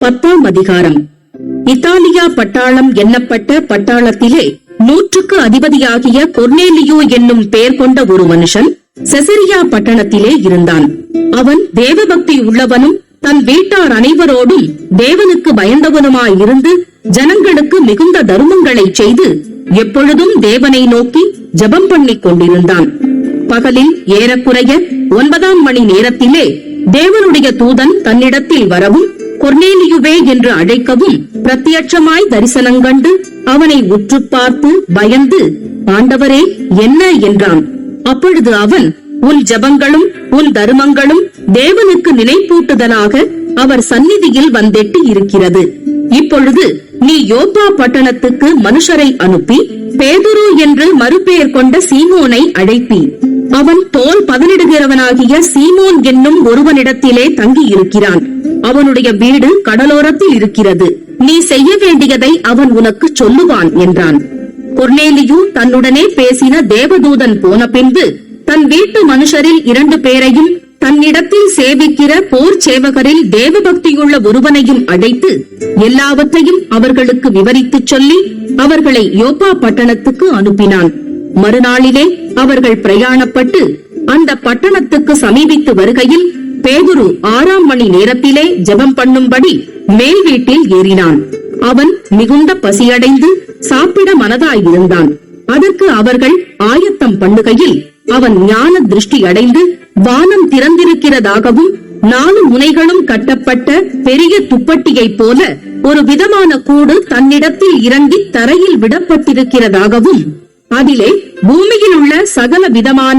10ஆம் அதிகாரம். இத்தாலியா பட்டாளம் எண்ணப்பட்ட பட்டாளத்திலே 100க்கு அதிபதியாகிய கொர்நேலியு என்னும் பெயர் கொண்ட ஒரு மனுஷன் செசரியா பட்டணத்திலே இருந்தான். அவன் தேவபக்தி உள்ளவனும் தன் வீட்டார் அனைவரோடும் தேவனுக்கு பயந்தவனுமாயிருந்து ஜனங்களுக்கு மிகுந்த தர்மங்களை செய்து எப்பொழுதும் தேவனை நோக்கி ஜெபம் பண்ணிக் கொண்டிருந்தான். பகலில் ஏறக்குறைய 9ஆம் மணி நேரத்திலே தேவனுடைய தூதன் தன்னிடத்தில் வரவும் கொர்நேலியுவே என்று அழைக்கவும் பிரத்யட்சமாய் தரிசனங்கண்டு அவனை உற்று பார்த்து பயந்து, ஆண்டவரே, என்ன என்றான். அப்பொழுது அவன், உன் ஜெபங்களும் உன் தருமங்களும் தேவனுக்கு நினைப்பூட்டுதலாக அவர் சந்நிதியில் வந்தெட்டி இருக்கிறது. இப்பொழுது நீ யோப்பா பட்டணத்துக்கு மனுஷரை அனுப்பி பேதுரு என்று மறுபெயர் கொண்ட சீமோனை அழைப்பி. அவன் தோல் பதனிடுகிறவனாகிய சீமோன் என்னும் ஒருவனிடத்திலே தங்கி இருக்கிறான். அவனுடைய வீடு கடலோரத்தில் இருக்கிறது. நீ செய்ய வேண்டியதை அவன் உனக்கு சொல்லுவான் என்றான். கொர்நேலியு தன்னுடனே பேசின தேவதூதன் போன பின்பு தன் வீட்டு மனுஷரில் 2 பேரையும் தன்னிடத்தில் சேவிக்கிற போர் சேவகரில் தேவபக்தியுள்ள ஒருவனையும் அழைத்து எல்லாவற்றையும் அவர்களுக்கு விவரித்துச் சொல்லி அவர்களை யோப்பா பட்டணத்துக்கு அனுப்பினான். மறுநாளிலே அவர்கள் பிரயாணப்பட்டு அந்த பட்டணத்துக்கு சமீபித்து வருகையில் பேதுரு 6ஆம் மணி நேரத்திலே ஜெபம் பண்ணும்படி மேல் வீட்டில் ஏறினான். அவன் மிகுந்த பசியடைந்து சாப்பிட மனதாயிருந்தான். அதற்கு அவர்கள் ஆயத்தம் பண்ணுகையில் அவன் ஞான திருஷ்டி அடைந்து வானம் திறந்திருக்கிறதாகவும் 4 முனைகளும் கட்டப்பட்ட பெரிய துப்பட்டியைப் போல ஒரு விதமான கூடு தன்னிடத்தில் இறங்கி தரையில் விடப்பட்டிருக்கிறதாகவும் அதிலே பூமியில் உள்ள சகல விதமான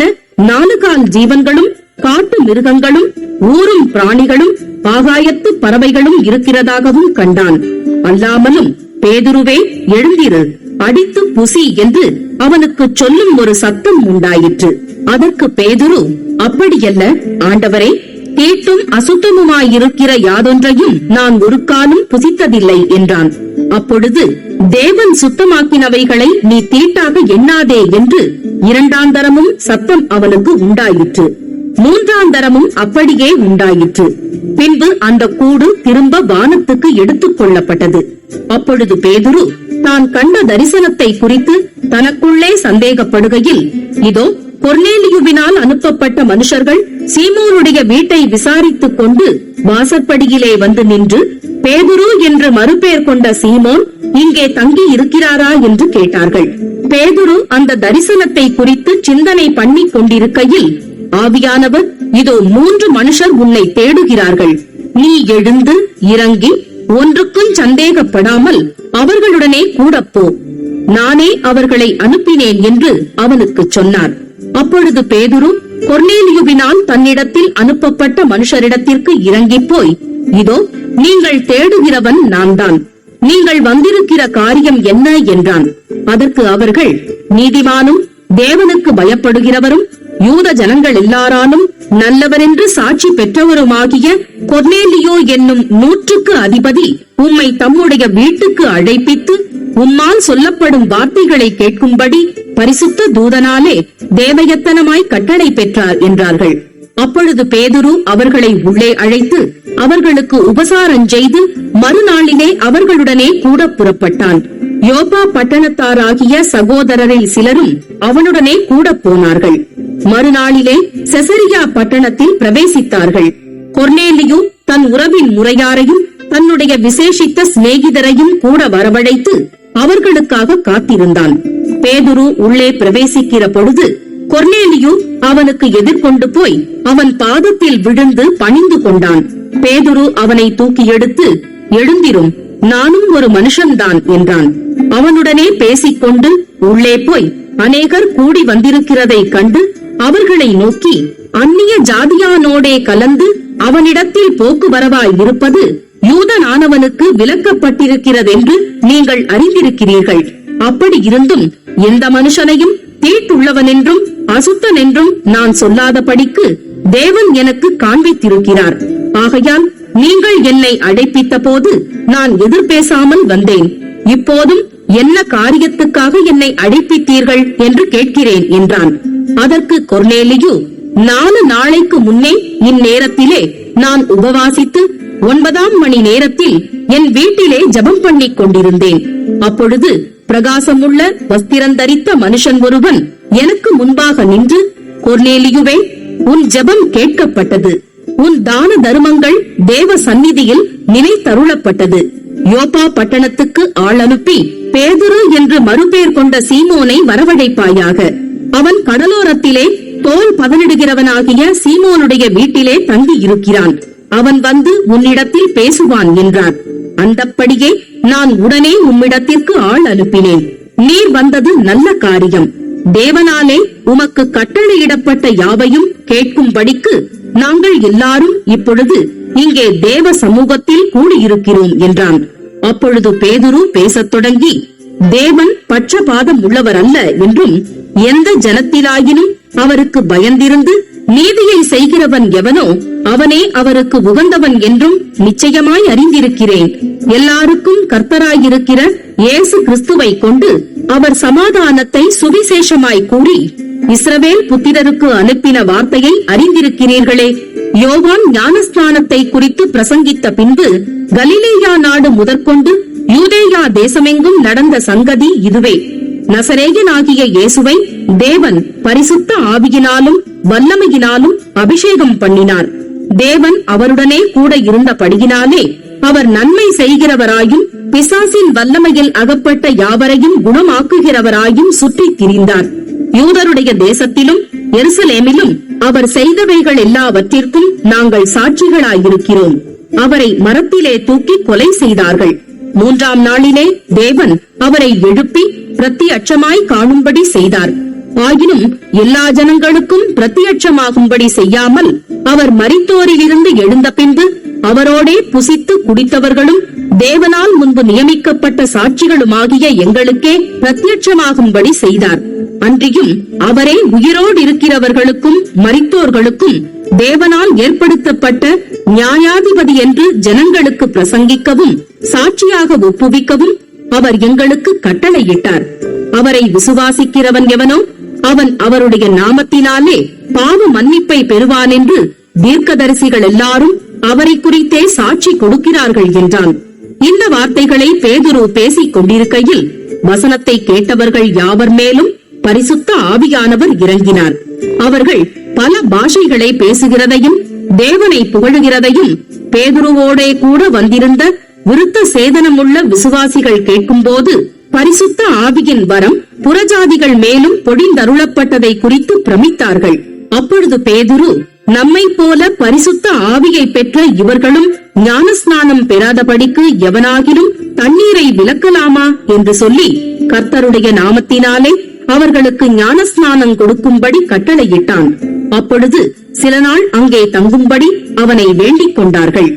4 கால் ஜீவன்களும் காட்டு மிருகங்களும் ஊரும் பிராணிகளும் ஆகாயத்து பறவைகளும் இருக்கிறதாகவும் கண்டான். அல்லாமலும், பேதுருவே, எழுந்திரு, அடித்து புசி என்று அவனுக்கு சொல்லும் ஒரு சத்தம் உண்டாயிற்று. அதற்கு பேதுரு, அப்படியல்ல ஆண்டவரே, தீட்டும் அசுத்தமுமாயிருக்கிற யாதொன்றையும் நான் ஒரு காலும் புசித்ததில்லை என்றான். அப்பொழுது, தேவன் சுத்தமாக்கினவைகளை நீ தீட்டாக எண்ணாதே என்று 2ஆம் தரமும் சத்தம் அவனுக்கு உண்டாயிற்று. 3ஆம் தரமும் அப்படியே உண்டாயிற்று. பின்பு அந்த கூடு திரும்ப வானத்துக்கு எடுத்துக் கொள்ளப்பட்டது. அப்பொழுது பேதுரு தான் கண்ட தரிசனத்தை குறித்து தனக்குள்ளே சந்தேகப்படுகையில், இதோ கொர்நேலியுவினால் அனுப்பப்பட்ட மனுஷர்கள் சீமோனுடைய வீட்டை விசாரித்துக் கொண்டு வாசற்படியிலே வந்து நின்று, பேதுரு என்று மறுபெயர் கொண்ட சீமோன் இங்கே தங்கி இருக்கிறாரா என்று கேட்டார்கள். பேதுரு அந்த தரிசனத்தை குறித்து சிந்தனை பண்ணிக் கொண்டிருக்கையில் ஆவியானவர், இதோ 3 மனுஷர் உன்னை தேடுகிறார்கள். நீ எழுந்து இறங்கி ஒன்றுக்கும் சந்தேகப்படாமல் அவர்களுடனே கூடப்போ, நானே அவர்களை அனுப்பினேன் என்று அவனுக்கு சொன்னார். அப்பொழுது பேதுரு கொர்நேலியுவினால் தன்னிடத்தில் அனுப்பப்பட்ட மனுஷரிடத்திற்கு இறங்கி போய், இதோ நீங்கள் தேடுகிறவன் நான் தான். நீங்கள் வந்திருக்கிற காரியம் என்ன என்றான். அதற்கு அவர்கள், நீதிமானும் தேவனுக்கு பயப்படுகிறவரும் யூத ஜனங்கள் எல்லாராலும் நல்லவரென்று சாட்சி பெற்றவருமாகிய கொர்நேலியோ என்னும் 100க்கு அதிபதி உம்மை தம்முடைய வீட்டுக்கு அழைப்பித்து உம்மால் சொல்லப்படும் வார்த்தைகளை கேட்கும்படி பரிசுத்த தூதனாலே தேவயத்தனமாய் கட்டளை பெற்றார் என்றார்கள். அப்பொழுது பேதுரு அவர்களை உள்ளே அழைத்து அவர்களுக்கு உபசாரம் செய்து மறுநாளிலே அவர்களுடனே கூட புறப்பட்டான். யோப்பா பட்டணத்தாராகிய சகோதரரில் சிலரும் அவனுடனே கூட போனார்கள். மறுநாளிலே செசரியா பட்டணத்தில் பிரவேசித்தார்கள். கொர்நேலியு தன் உறவின் முறையாரையும் தன்னுடைய விசேஷித்த சிநேகிதரையும் கூட வரவழைத்து அவர்களுக்காக காத்திருந்தான். பேதுரு உள்ளே பிரவேசிக்கிற பொழுது கொர்நேலியு அவனுக்கு எதிர்கொண்டு போய் அவன் பாதத்தில் விழுந்து பணிந்து கொண்டான். பேதுரு அவனை தூக்கி எடுத்து, எழுந்திரும், நானும் ஒரு மனுஷன்தான் என்றான். அவனுடனே பேசிக்கொண்டு உள்ளே போய் அநேகர் கூடி வந்திருக்கிறதை கண்டு அவர்களை நோக்கி, அந்நிய ஜாதியானோடே கலந்து அவனிடத்தில் போக்குவரவாய் இருப்பது யூதனானவனுக்கு விலக்கப்பட்டிருக்கிறதென்று நீங்கள் அறிந்திருக்கிறீர்கள். அப்படி இருந்தும் எந்த மனுஷனையும் தீட்டுள்ளவனென்றும் அசுத்தனென்றும் நான் சொல்லாதபடிக்கு தேவன் எனக்கு காண்பித்திருக்கிறார். ஆகையால் நீங்கள் என்னை அழைப்பித்த போது நான் எதிர்பேசாமல் வந்தேன். இப்போதும் என்ன காரியத்துக்காக என்னை அழைப்பித்தீர்கள் என்று கேட்கிறேன் என்றான். அதற்கு கொர்நேலியு, 4 நாளைக்கு முன்னே இந்நேரத்திலே நான் உபவாசித்து 9ஆம் மணி நேரத்தில் என் வீட்டிலே ஜெபம் பண்ணிக் கொண்டிருந்தேன். அப்பொழுது பிரகாசமுள்ள வஸ்திரந்தரித்த மனுஷன் ஒருவன் எனக்கு முன்பாக நின்று, கொர்நேலியுவே, உன் ஜெபம் கேட்கப்பட்டது, உன் தான தர்மங்கள் தேவ சந்நிதியில் நினைத்தருளப்பட்டது. யோப்பா பட்டணத்துக்கு ஆள் அனுப்பி பேதுரு என்று மறுபேர் கொண்ட சீமோனை வரவழைப்பாயாக. அவன் கடலோரத்திலே தோல் பதனிடுகிறவனாகிய சீமோனுடைய வீட்டிலே தங்கி இருக்கிறான். அவன் வந்து உன்னிடத்தில் பேசுவான் என்றான். அந்தப்படியே நான் உடனே உம்மிடத்திற்கு ஆள் அனுப்பினேன். நீர் வந்தது நல்ல காரியம். தேவனாலே உமக்கு கட்டளையிடப்பட்ட யாவையும் கேட்கும்படிக்கு நாங்கள் எல்லாரும் இப்பொழுது இங்கே தேவ சமூகத்தில் கூடியிருக்கிறோம் என்றான். அப்பொழுது பேதுரு பேசத் தொடங்கி, தேவன் பட்சபாதம் உள்ளவர் அல்ல என்றும், எந்த ஜனத்திலாயினும் அவருக்கு பயந்திருந்து நீதியை செய்கிறவன் எவனோ அவனே அவருக்கு உகந்தவன் என்றும் நிச்சயமாய் அறிந்திருக்கிறேன். எல்லாருக்கும் கர்த்தராயிருக்கிற இயேசு கிறிஸ்துவை கொண்டு அவர் சமாதானத்தை சுவிசேஷமாய் கூறி இஸ்ரவேல் புத்திரருக்கு அனுப்பின வார்த்தையை அறிந்திருக்கிறீர்களே. யோவான் ஞானஸ்நானத்தை குறித்து பிரசங்கித்த பின்பு கலிலேயா நாடு முதற்கொண்டு யூதேயா தேசமெங்கும் நடந்த சங்கதி இதுவே. நசரேயனாகிய இயேசுவை தேவன் பரிசுத்த ஆவியினாலும் வல்லமையினாலும் அபிஷேகம் பண்ணினார். தேவன் அவருடனே கூட இருந்தபடியினாலே அவர் நன்மை செய்கிறவராயும் பிசாசின் வல்லமையில் அகப்பட்ட யாவரையும் குணமாக்குகிறவராயும் சுற்றித் திரிந்தார். யூதருடைய தேசத்திலும் எருசலேமிலும் அவர் செய்தவைகள் எல்லாவற்றிற்கும் நாங்கள் சாட்சிகளாயிருக்கிறோம். அவரை மரத்திலே தூக்கி கொலை செய்தார்கள். 3ஆம் நாளிலே தேவன் அவரை எழுப்பி பிரத்தியட்சமாய் காணும்படி செய்தார். ஆயினும் எல்லா ஜனங்களுக்கும் பிரத்தியட்சமாகும்படி செய்யாமல் அவர் மரித்தோரிலிருந்து எழுந்த பின்பு அவரோடே புசித்து குடித்தவர்களும் தேவனால் முன்பு நியமிக்கப்பட்ட சாட்சிகளுமாகிய எங்களுக்கே பிரத்தியட்சமாகும்படி செய்தார். அன்றியும் அவரே உயிரோடு இருக்கிறவர்களுக்கும் மரித்தோர்களுக்கும் தேவனால் ஏற்படுத்தப்பட்ட நியாயாதிபதி என்று ஜனங்களுக்கு பிரசங்கிக்கவும் சாட்சியாக ஒப்புவிக்கவும் அவர் எங்களுக்கு கட்டளையிட்டார். அவரை விசுவாசிக்கிறவன் எவனோ அவன் அவருடைய நாமத்தினாலே பாவ மன்னிப்பை பெறுவான் என்று தீர்க்கதரிசிகள் எல்லாரும் அவரை குறித்தே சாட்சி கொடுக்கிறார்கள் என்றான். இந்த வார்த்தைகளை பேதுரு பேசிக் கொண்டிருக்கையில் வசனத்தை கேட்டவர்கள் யாவர் மேலும் பரிசுத்த ஆவியானவர் இறங்கினார். அவர்கள் பல பாஷைகளை பேசுகிறதையும் தேவனை புகழுகிறதையும் பேதுருவோடே கூட வந்திருந்த விருத்த சேதனமுள்ள விசுவாசிகள் கேட்கும்போது பரிசுத்த ஆவியின் வரம் புறஜாதிகள் மேலும் பொழிந்தருளப்பட்டதை குறித்து பிரமித்தார்கள். அப்பொழுது பேதுரு, நம்மை போல பரிசுத்த ஆவியை பெற்ற இவர்களும் ஞானஸ்நானம் பெறாதபடிக்கு எவனாகிலும் தண்ணீரை விலக்கலாமா என்று சொல்லி கர்த்தருடைய நாமத்தினாலே அவர்களுக்கு ஞானஸ்நானம் கொடுக்கும்படி கட்டளையிட்டான். அப்பொழுது சில நாள் அங்கே தங்கும்படி அவனை வேண்டிக் கொண்டார்கள்.